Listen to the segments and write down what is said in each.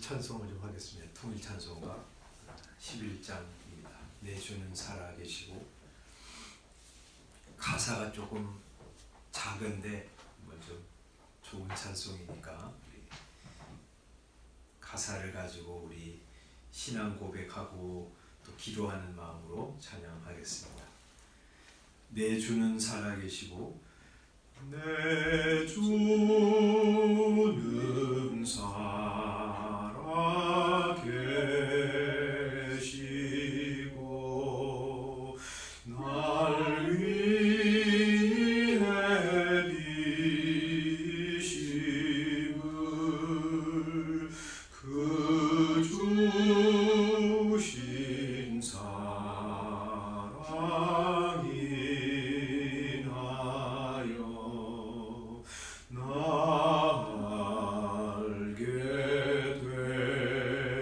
찬송을 좀 하겠습니다. 통일 찬송가 11장입니다. 내 주는 살아계시고. 가사가 조금 작은데 좀 좋은 찬송이니까 가사를 가지고 우리 신앙 고백하고 또 기도하는 마음으로 찬양하겠습니다. 내 주는 살아계시고 내 주는 살아계시고 날 위해 비심을 그 주신 사랑이 알게 되었네.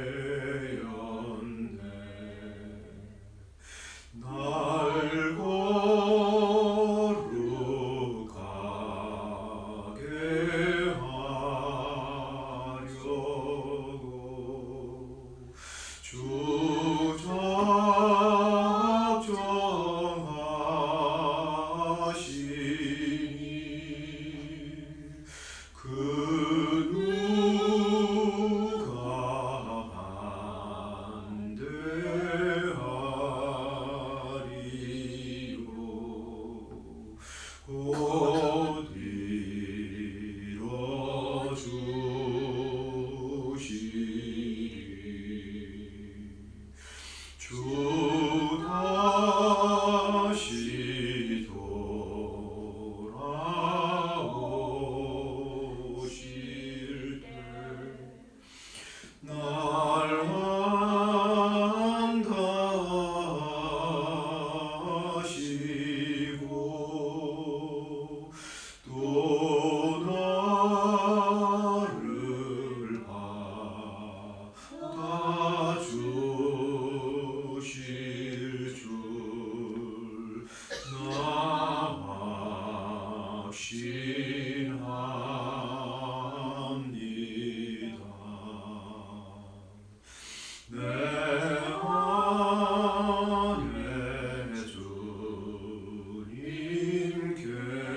날 거룩하게 하려고 주 작정하시니 그 누가 반대하리요. 곧 이뤄주시리. 주 다시 돌아오실 때 날 환다하시고 또 나를 받아주실 줄 나 확신합니다. 내 안에 주님 계시고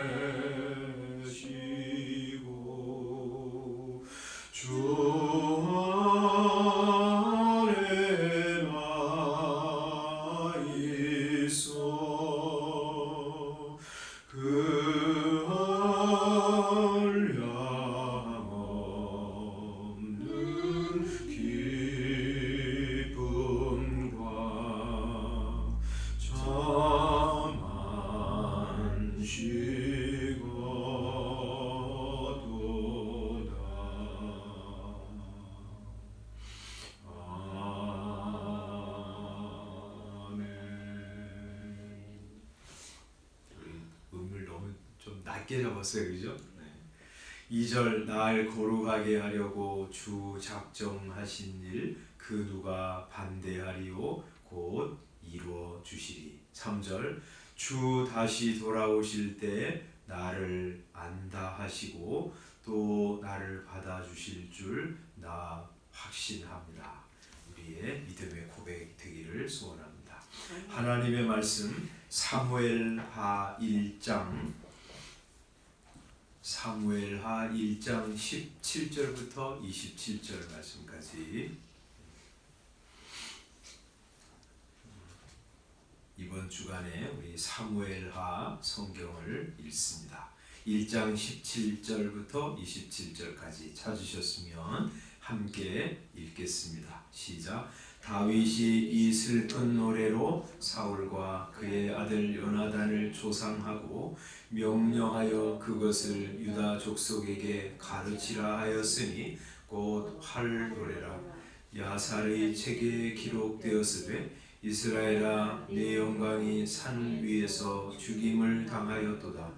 주 안에 나 있어 그 한량 없는 기쁨과 참 안식어도다. 아멘. 우리 음을 너무 좀 낮게 잡았어요, 그죠? 2절 날 거룩하게 하려고 주 작정하신 일 그 누가 반대하리요 곧 이루어 주시리. 3절 주 다시 돌아오실 때 나를 안다 하시고 또 나를 받아주실 줄 나 확신합니다. 우리의 믿음의 고백 되기를 소원합니다. 하나님의 말씀 사무엘하 1장 17절부터 27절 말씀까지 이번 주간에 우리 사무엘하 성경을 읽습니다. 1장 17절부터 27절까지 찾으셨으면 함께 읽겠습니다. 시작. 다윗이 이 슬픈 노래로 사울과 그의 아들 요나단을 조상하고 명령하여 그것을 유다 족속에게 가르치라 하였으니 곧 활 노래라. 야살의 책에 기록되었으되 이스라엘아 내 영광이 산 위에서 죽임을 당하였도다.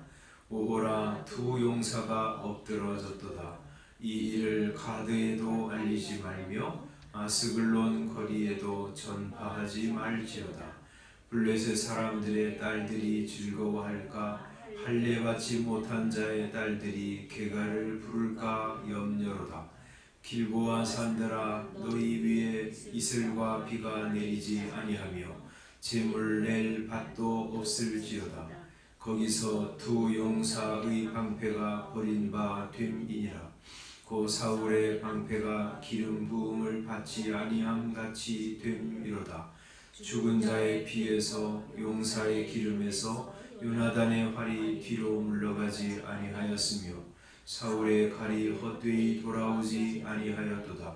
오호라 두 용사가 엎드러졌도다. 이 일을 가드에도 알리지 말며 아스글론 거리에도 전파하지 말지어다. 블레셋 사람들의 딸들이 즐거워할까? 할례 받지 못한 자의 딸들이 개가를 부를까 염려로다. 길보아 산들아 너희 위에 이슬과 비가 내리지 아니하며 재물 낼 밭도 없을지어다. 거기서 두 용사의 방패가 버린 바 됨이니라. 고 사울의 방패가 기름 부음을 받지 아니함 같이 됨이로다. 죽은 자의 피에서 용사의 기름에서 요나단의 활이 뒤로 물러가지 아니하였으며 사울의 칼이 헛되이 돌아오지 아니하였도다.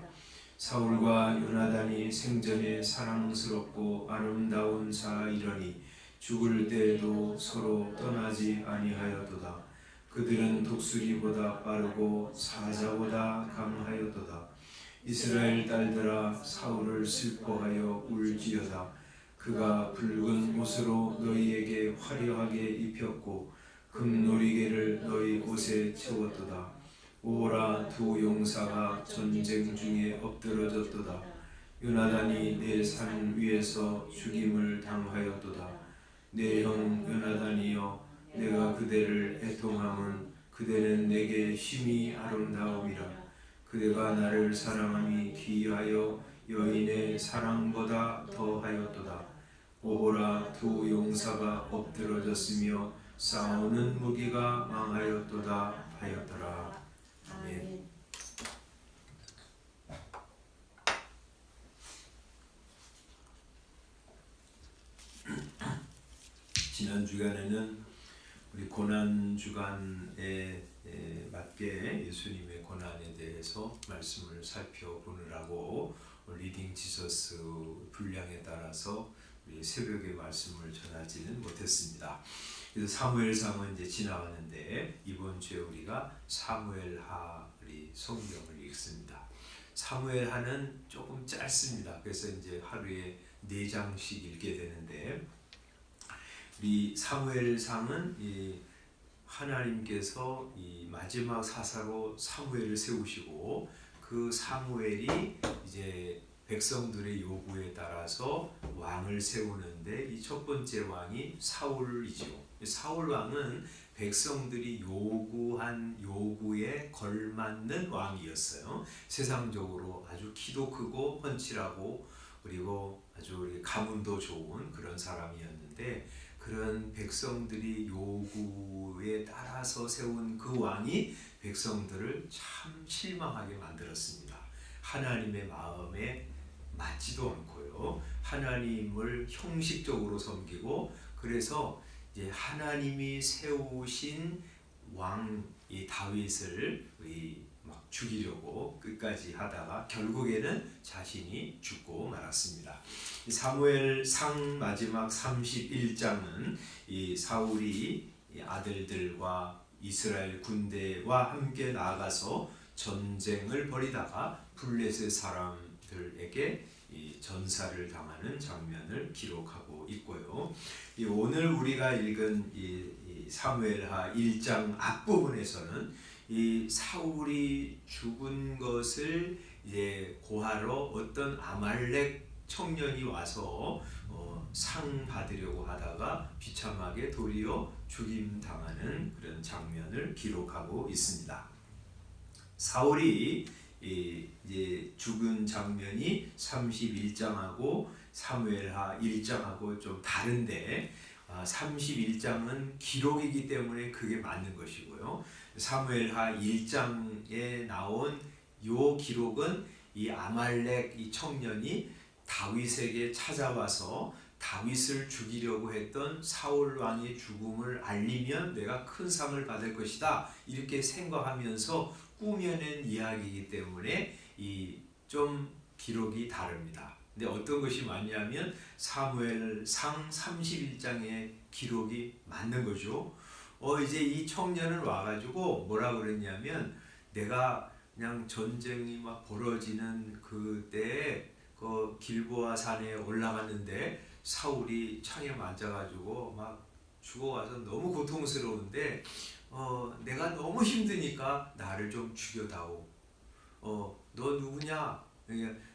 사울과 요나단이 생전에 사랑스럽고 아름다운 자이러니 죽을 때에도 서로 떠나지 아니하였도다. 그들은 독수리보다 빠르고 사자보다 강하였도다. 이스라엘 딸들아 사울을 슬퍼하여 울지어다. 그가 붉은 옷으로 너희에게 화려하게 입혔고 금놀이개를 너희 옷에 채웠도다. 오라 두 용사가 전쟁 중에 엎드러졌도다. 요나단이 내 산 위에서 죽임을 당하였도다. 내 형 요나단이여 내가 그대를 애통함은 그대는 내게 심히 아름다움이라. 그대가 나를 사랑함이 기이하여 여인의 사랑보다 더하였도다. 오호라 두 용사가 엎드러졌으며 싸우는 무기가 망하였도다 하였더라. 아멘. 지난 주간에는 우리 고난 주간에 맞게 예수님의 고난에 대해서 말씀을 살펴보느라고 리딩 지저스 분량에 따라서 우리 새벽에 말씀을 전하지는 못했습니다. 그래서 사무엘상은 이제 지나갔는데 이번 주에 우리가 사무엘하 우리 성경을 읽습니다. 사무엘하는 조금 짧습니다. 그래서 이제 하루에 4장씩 읽게 되는데 우리 사무엘상은 이 하나님께서 이 마지막 사사로 사무엘을 세우시고 그 사무엘이 이제 백성들의 요구에 따라서 왕을 세우는데 이 첫 번째 왕이 사울이죠. 사울 왕은 백성들이 요구한 요구에 걸맞는 왕이었어요. 세상적으로 아주 키도 크고 훤칠하고 그리고 아주 가문도 좋은 그런 사람이었는데 그런 백성들이 요구에 따라서 세운 그 왕이 백성들을 참 실망하게 만들었습니다. 하나님의 마음에 맞지도 않고요. 하나님을 형식적으로 섬기고 그래서 이제 하나님이 세우신 왕 이 다윗을 막 죽이려고 끝까지 하다가 결국에는 자신이 죽고 말았습니다. 사무엘상 마지막 31장은 이 사울이 이 아들들과 이스라엘 군대와 함께 나아가서 전쟁을 벌이다가 블레셋 사람들에게 이 전사를 당하는 장면을 기록하고 있고요. 오늘 우리가 읽은 이 사무엘하 1장 앞부분에서는 이 사울이 죽은 것을 이제 고하러 어떤 아말렉 청년이 와서 상 받으려고 하다가 비참하게 도리어 죽임 당하는 그런 장면을 기록하고 있습니다. 사울이 이제 죽은 장면이 31장하고 사무엘하 1장하고 좀 다른데 31장은 기록이기 때문에 그게 맞는 것이고요. 사무엘하 1장에 나온 요 기록은 이 아말렉 이 청년이 다윗에게 찾아와서 다윗을 죽이려고 했던 사울 왕의 죽음을 알리면 내가 큰 상을 받을 것이다 이렇게 생각하면서 꾸며낸 이야기이기 때문에 이 좀 기록이 다릅니다. 근데 어떤 것이 맞냐면 사무엘상 31장의 기록이 맞는 거죠. 이제 이 청년은 와가지고 뭐라 그랬냐면 내가 그냥 전쟁이 막 벌어지는 그때에 그 길보아 산에 올라갔는데 사울이 창에 맞아가지고 막 죽어가서 너무 고통스러운데 내가 너무 힘드니까 나를 좀 죽여다오. 너 누구냐?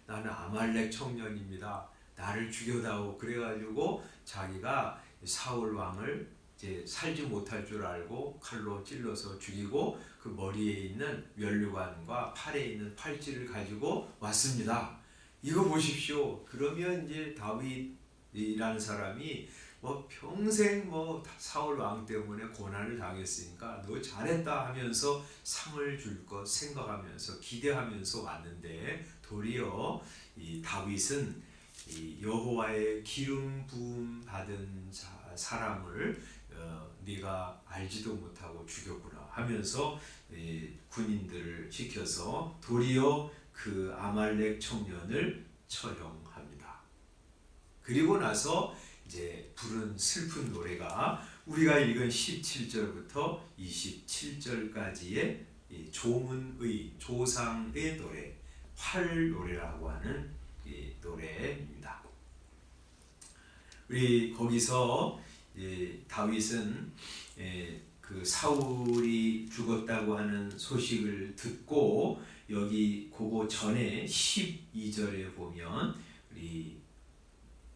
나는 아말렉 청년입니다. 나를 죽여다오. 그래가지고 자기가 사울 왕을 이제 살지 못할 줄 알고 칼로 찔러서 죽이고 그 머리에 있는 면류관과 팔에 있는 팔찌를 가지고 왔습니다. 이거 보십시오. 그러면 이제 다윗이라는 사람이 뭐 평생 뭐 사울 왕 때문에 고난을 당했으니까 너 잘했다 하면서 상을 줄 것 생각하면서 기대하면서 왔는데 도리어 이 다윗은 이 여호와의 기름 부음 받은 사람을 네가 알지도 못하고 죽였구나 하면서 군인들을 시켜서 도리어 그 아말렉 청년을 처형합니다. 그리고 나서 이제 부른 슬픈 노래가 우리가 읽은 17절부터 27절까지의 조문의 조상의 노래, 활노래라고 하는 이 노래입니다. 우리 거기서 다윗은 그 사울이 죽었다고 하는 소식을 듣고 여기 그거 전에 12절에 보면 우리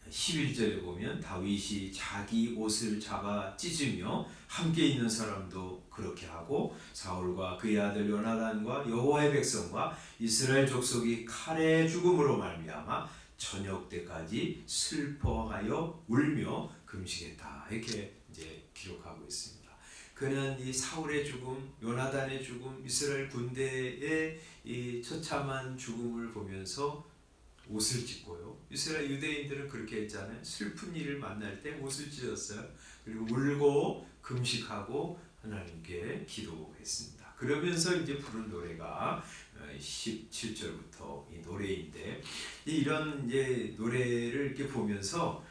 11절에 보면 다윗이 자기 옷을 잡아 찢으며 함께 있는 사람도 그렇게 하고 사울과 그의 아들 요나단과 여호와의 백성과 이스라엘 족속이 칼의 죽음으로 말미암아 저녁 때까지 슬퍼하여 울며 금식했다. 이렇게 이제 기록하고 있습니다. 그는 이 사울의 죽음, 요나단의 죽음, 이스라엘 군대의 이 처참한 죽음을 보면서 옷을 찢고요. 이스라엘 유대인들은 그렇게 했잖아요. 슬픈 일을 만날 때 옷을 찢었어요. 그리고 울고 금식하고 하나님께 기도했습니다. 그러면서 이제 부른 노래가 17절부터 이 노래인데 이런 이제 노래를 이렇게 보면서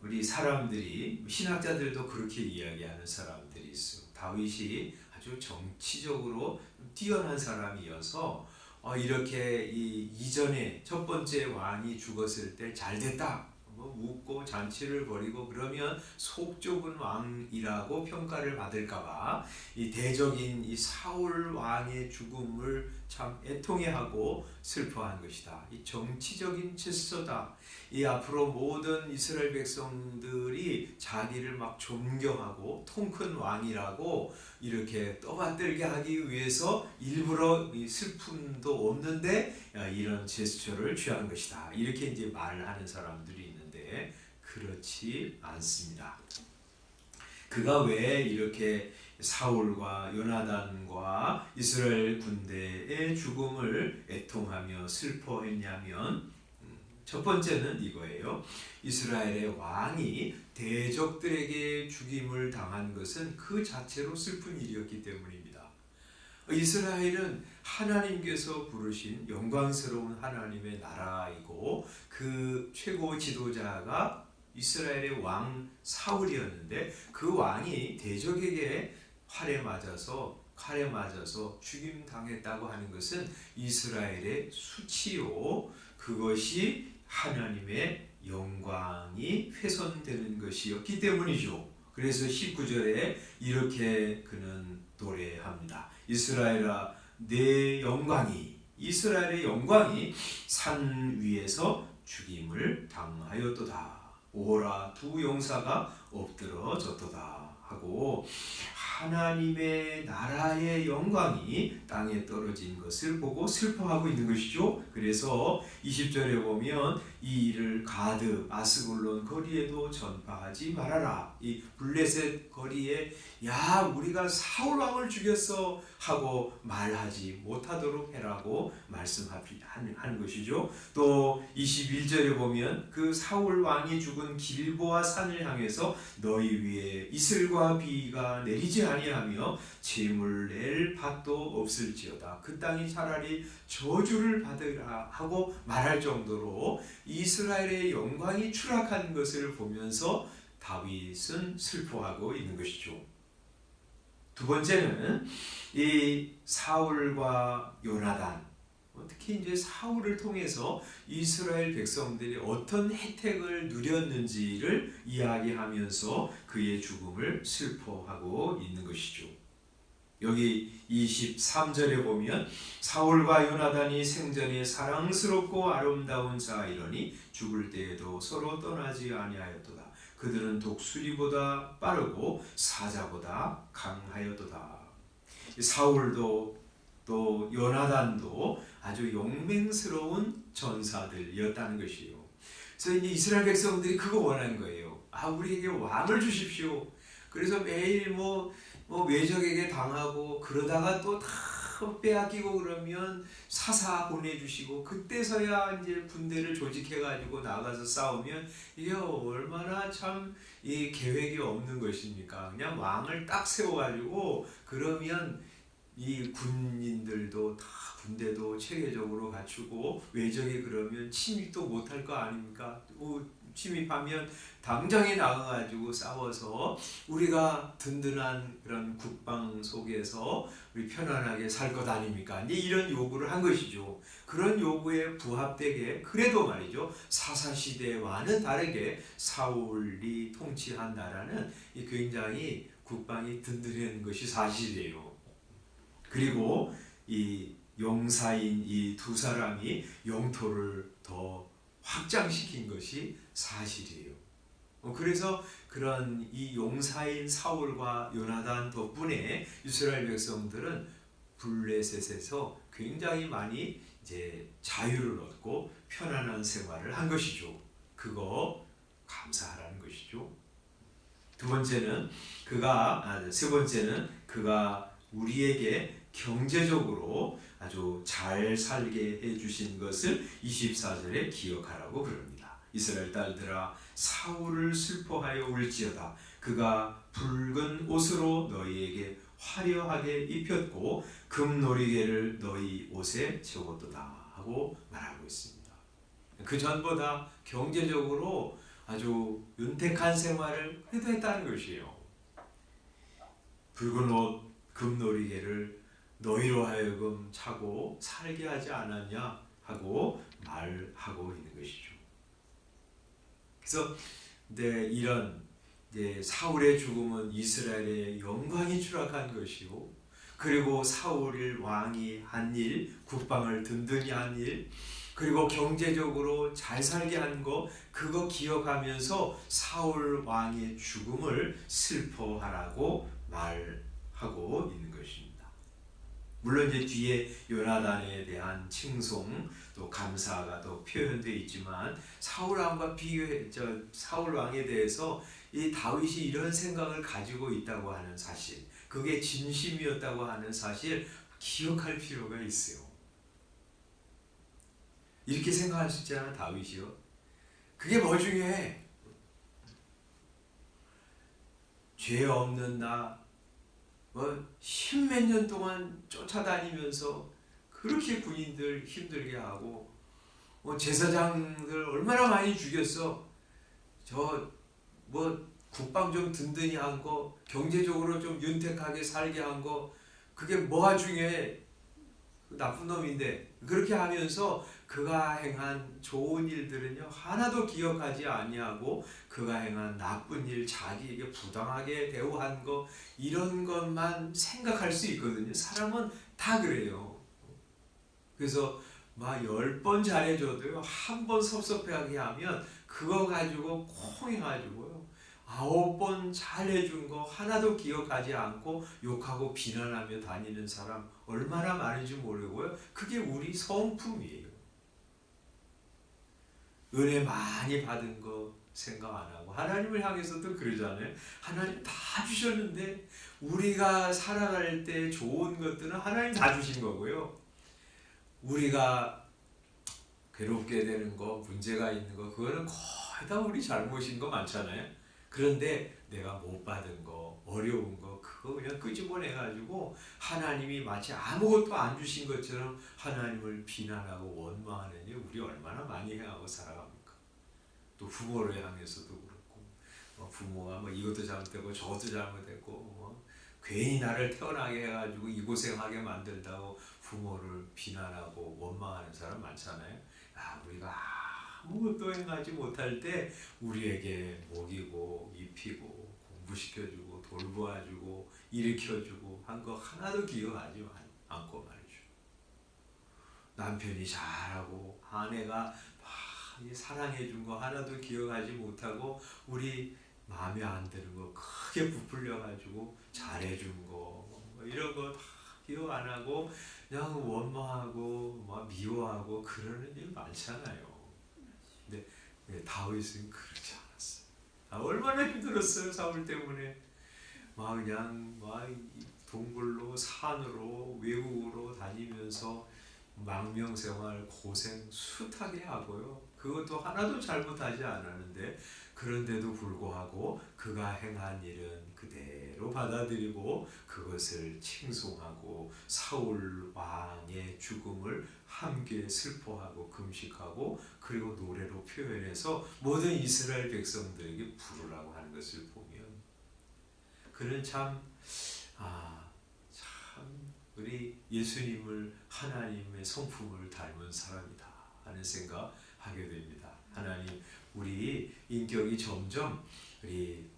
우리 사람들이 신학자들도 그렇게 이야기하는 사람들이 있어요. 다윗이 아주 정치적으로 뛰어난 사람이어서 이렇게 이전에 첫 번째 왕이 죽었을 때 잘됐다 웃고 잔치를 벌이고 그러면 속 좁은 왕이라고 평가를 받을까봐 이 대적인 이 사울 왕의 죽음을 참 애통해하고 슬퍼한 것이다. 이 정치적인 질서다. 이 앞으로 모든 이스라엘 백성들이 자기를 막 존경하고 통 큰 왕이라고 이렇게 떠받들게 하기 위해서 일부러 이 슬픔도 없는데 이런 제스처를 취한 것이다. 이렇게 이제 말을 하는 사람들이 있는데 그렇지 않습니다. 그가 왜 이렇게 사울과 요나단과 이스라엘 군대의 죽음을 애통하며 슬퍼했냐면 첫 번째는 이거예요. 이스라엘의 왕이 대적들에게 죽임을 당한 것은 그 자체로 슬픈 일이었기 때문입니다. 이스라엘은 하나님께서 부르신 영광스러운 하나님의 나라이고 그 최고 지도자가 이스라엘의 왕 사울이었는데 그 왕이 대적에게 칼에 맞아서 죽임 당했다고 하는 것은 이스라엘의 수치요. 그것이 하나님의 영광이 훼손되는 것이었기 때문이죠. 그래서 19절에 이렇게 그는 노래합니다. 이스라엘아 내 영광이 이스라엘의 영광이 산 위에서 죽임을 당하였도다. 오호라 두 용사가 엎드러졌도다 하고 하나님의 나라의 영광이 땅에 떨어진 것을 보고 슬퍼하고 있는 것이죠. 그래서 20절에 보면 이 일을 가드 아스글론 거리에도 전파하지 말아라. 이 블레셋 거리에 야 우리가 사울 왕을 죽였어 하고 말하지 못하도록 해라고 말씀하는 것이죠. 또 21절에 보면 그 사울 왕이 죽은 길보아 산을 향해서 너희 위에 이슬과 비가 내리지 아니하며 재물 낼 밭도 없을지어다. 그 땅이 차라리 저주를 받으라 하고 말할 정도로 이스라엘의 영광이 추락한 것을 보면서 다윗은 슬퍼하고 있는 것이죠. 두 번째는 이 사울과 요나단, 특히 이제 사울을 통해서 이스라엘 백성들이 어떤 혜택을 누렸는지를 이야기하면서 그의 죽음을 슬퍼하고 있는 것이죠. 여기 23절에 보면 사울과 요나단이 생전에 사랑스럽고 아름다운 자이러니 죽을 때에도 서로 떠나지 아니하였도다. 그들은 독수리보다 빠르고 사자보다 강하였도다. 사울도 또 요나단도 아주 용맹스러운 전사들이었다는 것이요. 그래서 이제 이스라엘 백성들이 그거 원한 거예요. 우리에게 왕을 주십시오. 그래서 매일 외적에게 당하고 그러다가 또 다 빼앗기고 그러면 사사 보내주시고 그때서야 이제 군대를 조직해가지고 나가서 싸우면 이게 얼마나 참 이 계획이 없는 것입니까? 그냥 왕을 딱 세워가지고 그러면 이 군인들도 다 군대도 체계적으로 갖추고 외적이 그러면 침입도 못할 거 아닙니까? 침입하면 당장에 나가가지고 싸워서 우리가 든든한 그런 국방 속에서 우리 편안하게 살 것 아닙니까? 이제 이런 요구를 한 것이죠. 그런 요구에 부합되게 그래도 말이죠. 사사시대와는 다르게 사울이 통치한 나라는 굉장히 국방이 든든한 것이 사실이에요. 그리고 이 용사인 이 두 사람이 영토를 더 확장시킨 것이 사실이에요. 그래서 그런 이 용사인 사울과 요나단 덕분에 이스라엘 백성들은 블레셋에서 굉장히 많이 이제 자유를 얻고 편안한 생활을 한 것이죠. 그거 감사하라는 것이죠. 세 번째는 그가 우리에게 경제적으로 아주 잘 살게 해주신 것을 24절에 기억하라고 그럽니다. 이스라엘 딸들아 사울을 슬퍼하여 울지어다. 그가 붉은 옷으로 너희에게 화려하게 입혔고 금놀이개를 너희 옷에 채웠도다 하고 말하고 있습니다. 그 전보다 경제적으로 아주 윤택한 생활을 해도 했다는 것이에요. 붉은 옷, 금놀이개를 너희로 하여금 차고 살게 하지 않았냐 하고 말하고 있는 것이죠. 그래서 이런 사울의 죽음은 이스라엘의 영광이 추락한 것이고, 그리고 사울 왕이 한 일, 국방을 든든히 한 일, 그리고 경제적으로 잘 살게 한 거, 그거 기억하면서 사울 왕의 죽음을 슬퍼하라고 말하고 있는 것입니다. 물론 이제 뒤에 요나단에 대한 칭송 또 감사가 또 표현되어 있지만 사울 왕에 대해서 이 다윗이 이런 생각을 가지고 있다고 하는 사실, 그게 진심이었다고 하는 사실 기억할 필요가 있어요. 이렇게 생각할 수 있잖아, 다윗이요. 그게 뭐 중요해? 죄 없는 나 십몇 년 동안 쫓아다니면서 그렇게 군인들 힘들게 하고 제사장들 얼마나 많이 죽였어. 국방 좀 든든히 한 거, 경제적으로 좀 윤택하게 살게 한 거, 그게 뭐가 중요해? 나쁜 놈인데. 그렇게 하면서 그가 행한 좋은 일들은요 하나도 기억하지 아니하고 그가 행한 나쁜 일, 자기에게 부당하게 대우한 거, 이런 것만 생각할 수 있거든요. 사람은 다 그래요. 그래서 10번 잘해줘도요 한 번 섭섭해하게 하면 그거 가지고 콩 해가지고요 9번 잘해준 거 하나도 기억하지 않고 욕하고 비난하며 다니는 사람 얼마나 많은지 모르고요. 그게 우리 성품이에요. 은혜 많이 받은 거 생각 안 하고 하나님을 향해서도 그러잖아요. 하나님 다 주셨는데 우리가 살아갈 때 좋은 것들은 하나님 다 주신 거고요. 우리가 괴롭게 되는 거, 문제가 있는 거, 그거는 거의 다 우리 잘못인 거 많잖아요. 그런데 내가 못 받은 거, 어려운 거, 그거 그냥 끄집어내가지고 하나님이 마치 아무것도 안 주신 것처럼 하나님을 비난하고 원망하는 일 우리 얼마나 많이 행하고 살아갑니까? 또 부모를 향해서도 그렇고, 부모가 이것도 잘못되고 저것도 잘못했고, 괜히 나를 태어나게 해가지고 이 고생하게 만든다고 부모를 비난하고 원망하는 사람 많잖아요. 우리가 아무것도 행하지 못할 때 우리에게 먹이고 입히고 공부시켜주고 돌보아주고 일으켜주고 한 거 하나도 기억하지 않고 말이죠. 남편이 잘하고 아내가 사랑해준 거 하나도 기억하지 못하고 우리 마음에 안 드는 거 크게 부풀려가지고 잘해준 거 이런 거 다 기억 안 하고 그냥 원망하고 막 미워하고 그러는 일 많잖아요. 근데 다윗은 그렇지 않았어요. 얼마나 힘들었어요. 사울 때문에 그냥 동굴로 산으로 외국으로 다니면서 망명생활 고생 숱하게 하고요. 그것도 하나도 잘못하지 않았는데 그런데도 불구하고 그가 행한 일은 그대로 받아들이고 그것을 칭송하고 사울 왕의 죽음을 함께 슬퍼하고 금식하고 그리고 노래로 표현해서 모든 이스라엘 백성들에게 부르라고 하는 것을 보면 그는 참 우리 예수님을 하나님의 성품을 닮은 사람이다 하는 생각하게 됩니다. 하나님 우리 인격이 점점 우리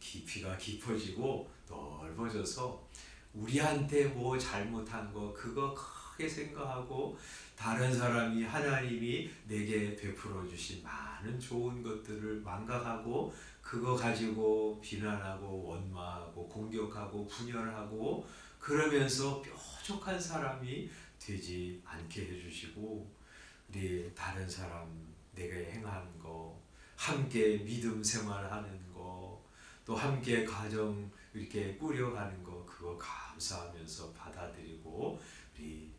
깊이가 깊어지고 넓어져서 우리한테 뭐 잘못한 거 그거 크게 생각하고 다른 사람이 하나님이 내게 베풀어 주신 많은 좋은 것들을 망각하고 그거 가지고 비난하고 원망하고 공격하고 분열하고 그러면서 뾰족한 사람이 되지 않게 해주시고 우리 다른 사람 내게 행한 거 함께 믿음 생활하는 거 또 함께 가정 이렇게 꾸려가는 거 그거 감사하면서 받아들이고 우리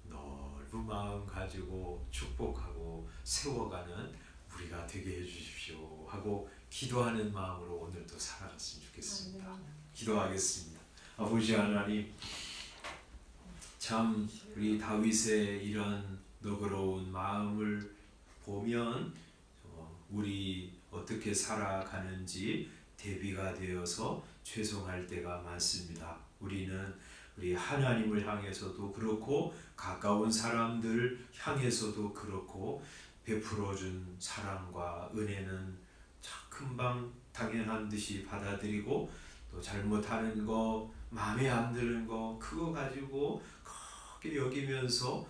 넓은 마음 가지고 축복하고 세워가는 우리가 되게 해주십시오 하고 기도하는 마음으로 오늘도 살아갔으면 좋겠습니다. 기도하겠습니다. 아버지 하나님 참 우리 다윗의 이런 너그러운 마음을 보면 우리 어떻게 살아가는지 대비가 되어서 죄송할 때가 많습니다. 우리는 우리 하나님을 향해서도 그렇고 가까운 사람들 향해서도 그렇고 베풀어준 사랑과 은혜는 금방 당연한 듯이 받아들이고 또 잘못하는 거 마음에 안 드는 거 그거 가지고 크게 여기면서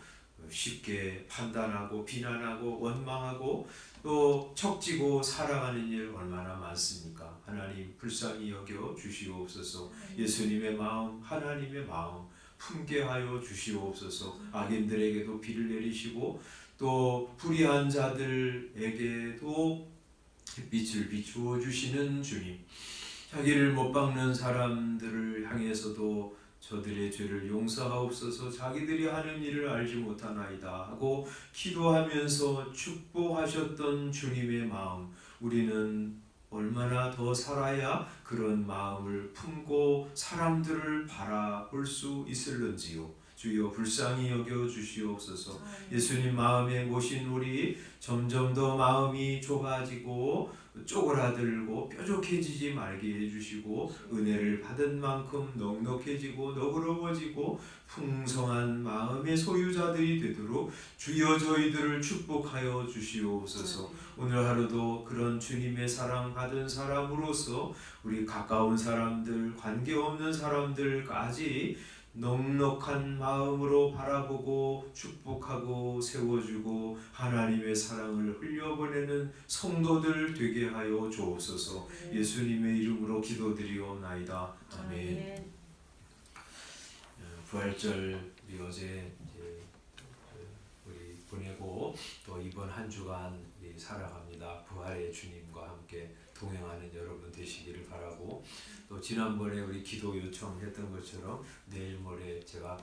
쉽게 판단하고 비난하고 원망하고 또 척지고 살아가는 일 얼마나 많습니까? 하나님 불쌍히 여겨 주시옵소서. 예수님의 마음 하나님의 마음 품게 하여 주시옵소서. 악인들에게도 비를 내리시고 또 불의한 자들에게도 빛을 비추어 주시는 주님, 자기를 못 박는 사람들을 향해서도 저들의 죄를 용서하옵소서. 자기들이 하는 일을 알지 못하나이다 하고 기도하면서 축복하셨던 주님의 마음, 우리는 얼마나 더 살아야 그런 마음을 품고 사람들을 바라볼 수 있을는지요. 주여 불쌍히 여겨 주시옵소서. 예수님 마음에 모신 우리 점점 더 마음이 좁아지고 쪼그라들고 뾰족해지지 말게 해주시고 은혜를 받은 만큼 넉넉해지고 너그러워지고 풍성한 마음의 소유자들이 되도록 주여 저희들을 축복하여 주시옵소서. 오늘 하루도 그런 주님의 사랑 받은 사람으로서 우리 가까운 사람들 관계없는 사람들까지 넉넉한 마음으로 바라보고 축복하고 세워주고 하나님의 사랑을 흘려보내는 성도들 되게 하여 주옵소서. 예수님의 이름으로 기도드리옵나이다. 아멘. 부활절 우리 어제 우리 보내고 또 이번 한 주간 우리 살아갑니다. 부활의 주님과 함께 동행하는 여러분 되시기를 바라고 또 지난번에 우리 기도 요청했던 것처럼 내일 모레 제가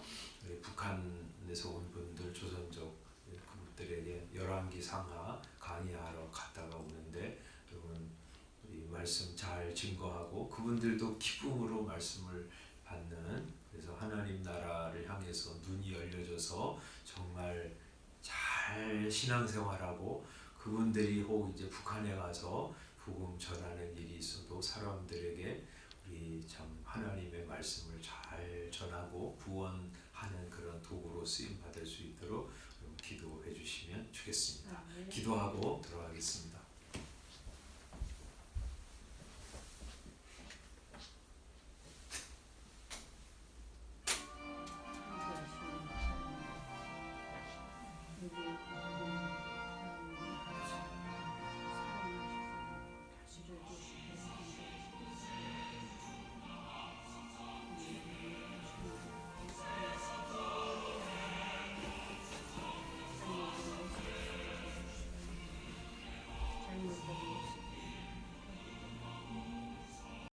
북한에서 온 분들 조선족 그분들에게 열왕기 상하 강의하러 갔다가 오는데 여러분 우리 말씀 잘 증거하고 그분들도 기쁨으로 말씀을 받는 그래서 하나님 나라를 향해서 눈이 열려져서 정말 잘 신앙생활하고 그분들이 혹 이제 북한에 가서 복음 전하는 일이 있어도 사람들에게 우리 참 하나님의 말씀을 잘 전하고 구원하는 그런 도구로 쓰임 받을 수 있도록 기도해 주시면 좋겠습니다. 기도하고 들어가겠습니다.